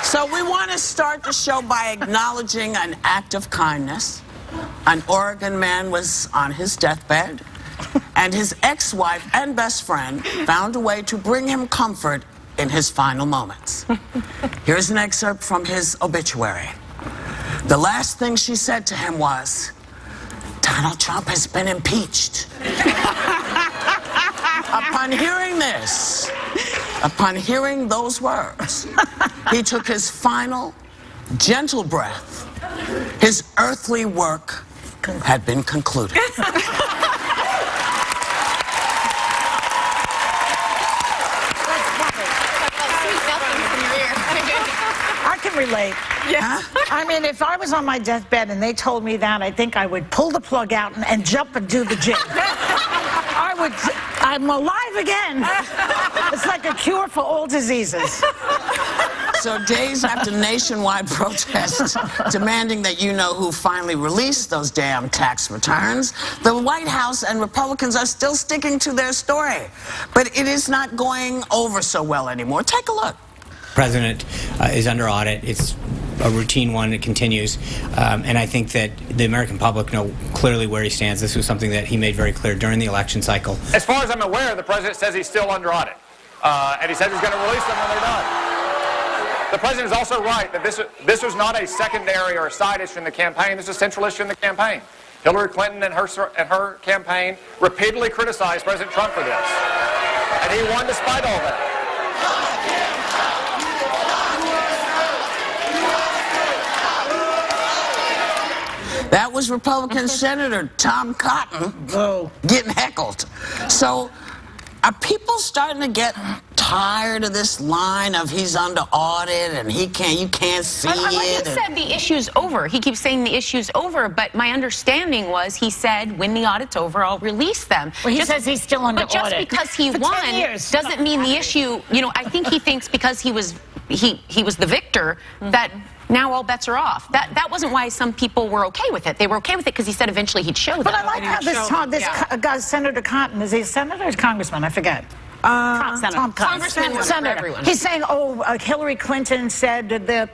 So we want to start the show by acknowledging an act of kindness. An Oregon man was on his deathbed, and his ex-wife and best friend found a way to bring him comfort in his final moments. Here's an excerpt from his obituary. The last thing she said to him was, "Donald Trump has been impeached." Upon hearing this, upon hearing those words, he took his final, gentle breath. His earthly work had been concluded. I can relate. Yeah. I mean, if I was on my deathbed and they told me that, I think I would pull the plug out and jump and do the gym. I'm alive again. It's like a cure for all diseases. So days after nationwide protests demanding that you know who finally released those damn tax returns, the White House and Republicans are still sticking to their story. But it is not going over so well anymore. Take a look. The president is under audit. It's a routine one. It continues. And I think that the American public know clearly where he stands. This was something that he made very clear during the election cycle. As far as I'm aware, the president says he's still under audit. And he says he's going to release them when they're done. The president is also right that this was not a secondary or a side issue in the campaign. This is a central issue in the campaign. Hillary Clinton and her campaign repeatedly criticized President Trump for this. And he won despite all that. That was Republican Senator Tom Cotton getting heckled. So are people starting to get tired of this line of he's under audit and you can't see it? He said the issue's over. He keeps saying the issue's over, but my understanding was he said when the audit's over, I'll release them. Well, he says he's still under audit. But just because he won doesn't mean the issue, you know, I think he thinks because he was the victor that now all bets are off. That wasn't why some people were okay with it. They were okay with it because he said eventually he'd show them. But I like how this guy, Senator Cotton, is he a senator or congressman? I forget. Senator. Congressman. Senator. He's saying, Hillary Clinton said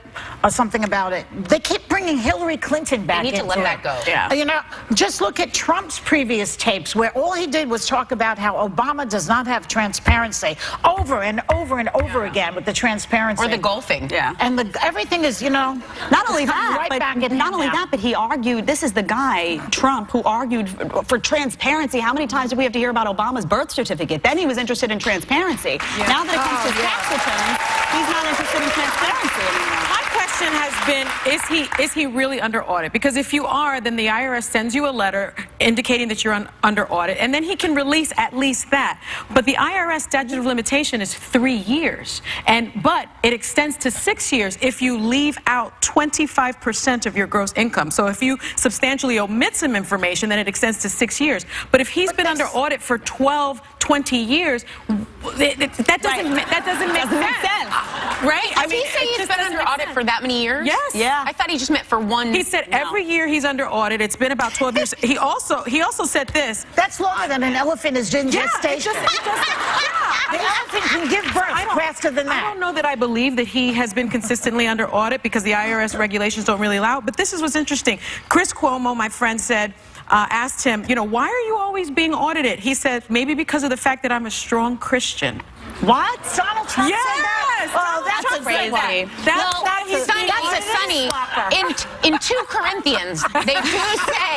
something about it. They keep bringing Hillary Clinton back into it. They need to let that go. Yeah. You know, just look at Trump's previous tapes where all he did was talk about how Obama does not have transparency over and over and over again with the transparency. Or the golfing. Yeah. And everything is, you know, not only that, but he argued, this is the guy, Trump, who argued for transparency. How many times did we have to hear about Obama's birth certificate? Then he was interested in transparency. Yeah. Now that it comes to tax returns, he's not interested in transparency anymore. My question has been, is he really under audit? Because if you are, then the IRS sends you a letter indicating that you're under audit, and then he can release at least that. But the IRS statute of limitation is 3 years, but it extends to 6 years if you leave out 25% of your gross income. So if you substantially omit some information, then it extends to 6 years. But if he's been under audit for 12, 20 years, that doesn't make sense. Right? Does he say he's been under audit for that many years? Yes. Yeah. I thought he just meant for one. He said every year he's under audit. It's been about 12 years. He also said this. That's longer than an elephant is in gestation. The elephant can give birth faster than that. I don't know that I believe that he has been consistently under audit because the IRS regulations don't really allow it. But this is what's interesting. Chris Cuomo, my friend, said, asked him, you know, why are you always being audited? He said, maybe because of the fact that I'm a strong Christian. What? Donald Trump said that? Oh, that's crazy. That's Sonny. In 2 Corinthians, they do say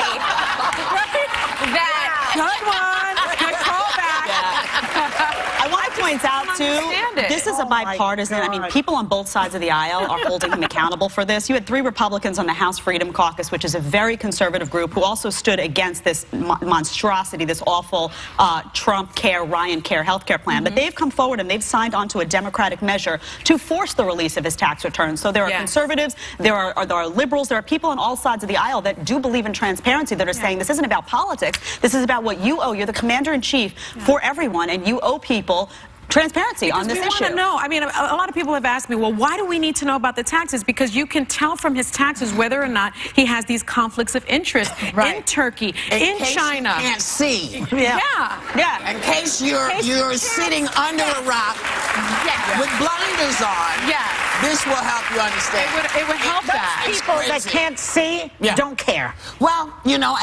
that. Good one. Good callback. I want to point out, too, this is a bipartisan. I mean, people on both sides of the aisle are holding him accountable for this. You had 3 Republicans on the House Freedom Caucus, which is a very conservative group, who also stood against this monstrosity, this awful Trump Care, Ryan Care health care plan. But they've come forward and they've signed on to a Democratic measure to force the release of his tax returns. So there are conservatives, there are liberals, there are people on all sides of the aisle that do believe in transparency, that are saying this isn't about politics, this is about what you owe. You're the commander-in-chief for everyone, and you owe people transparency on this we issue. want to know. I mean, a lot of people have asked me, well, why do we need to know about the taxes? Because you can tell from his taxes whether or not he has these conflicts of interest in Turkey, in China. You can't see. Yeah. In case you're sitting under a rock with blinders on. This will help you understand. It would help that. People that can't see don't care. Well, you know,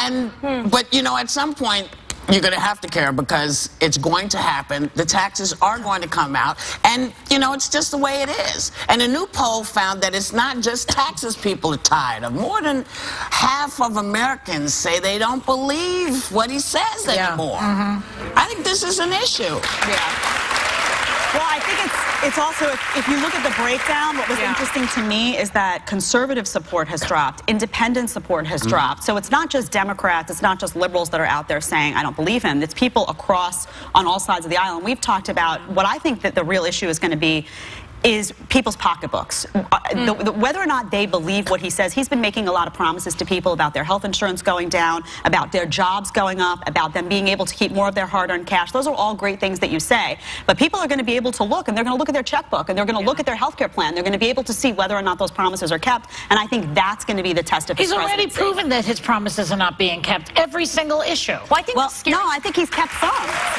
but you know, at some point, you're going to have to care because it's going to happen. The taxes are going to come out. And, you know, it's just the way it is. And a new poll found that it's not just taxes people are tired of. More than half of Americans say they don't believe what he says anymore. I think this is an issue. Well, I think it's also, if you look at the breakdown, what was interesting to me is that conservative support has dropped, independent support has dropped. So it's not just Democrats, it's not just liberals that are out there saying, I don't believe him. It's people across on all sides of the aisle. And we've talked about what I think that the real issue is going to be is people's pocketbooks. Whether or not they believe what he says, he's been making a lot of promises to people about their health insurance going down, about their jobs going up, about them being able to keep more of their hard-earned cash. Those are all great things that you say. But people are going to be able to look, and they're going to look at their checkbook, and they're going to look at their health care plan. They're going to be able to see whether or not those promises are kept. And I think that's going to be the test of his presidency. He's already proven that his promises are not being kept. Every single issue. Well, I think no, I think he's kept some.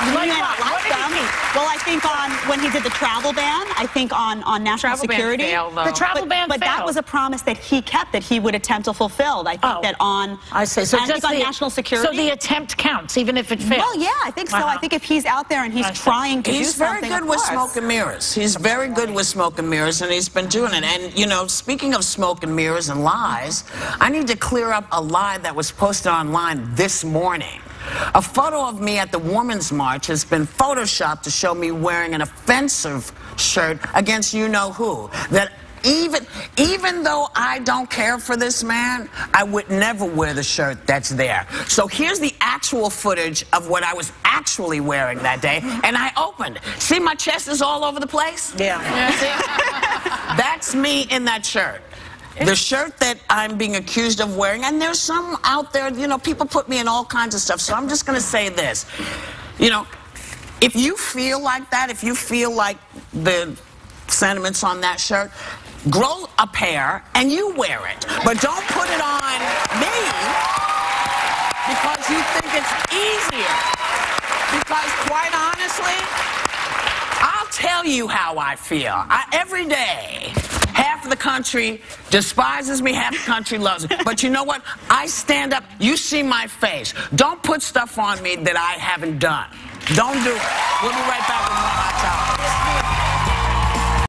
You may not like them. Well, I think when he did the travel ban, I think on national security. The travel ban but that was a promise that he kept that he would attempt to fulfill. I think that on so just on national security. So the attempt counts, even if it fails. Well, yeah, I think so. I think if he's out there and he's trying to do something, he's very good with smoke and mirrors. He's very good with smoke and mirrors, and he's been doing it. And you know, speaking of smoke and mirrors and lies, I need to clear up a lie that was posted online this morning. A photo of me at the Women's March has been photoshopped to show me wearing an offensive shirt against you-know-who. That even though I don't care for this man, I would never wear the shirt that's there. So here's the actual footage of what I was actually wearing that day, and I opened. See, my chest is all over the place? See? That's me in that shirt. The shirt that I'm being accused of wearing, and there's some out there, you know, people put me in all kinds of stuff, so I'm just going to say this. You know, if you feel like that, if you feel like the sentiments on that shirt, grow a pair and you wear it. But don't put it on me because you think it's easier. Because quite honestly, I'll tell you how I feel. Every day, half of the country despises me, half the country loves me. But you know what? I stand up. You see my face. Don't put stuff on me that I haven't done. Don't do it. We'll be right back with more.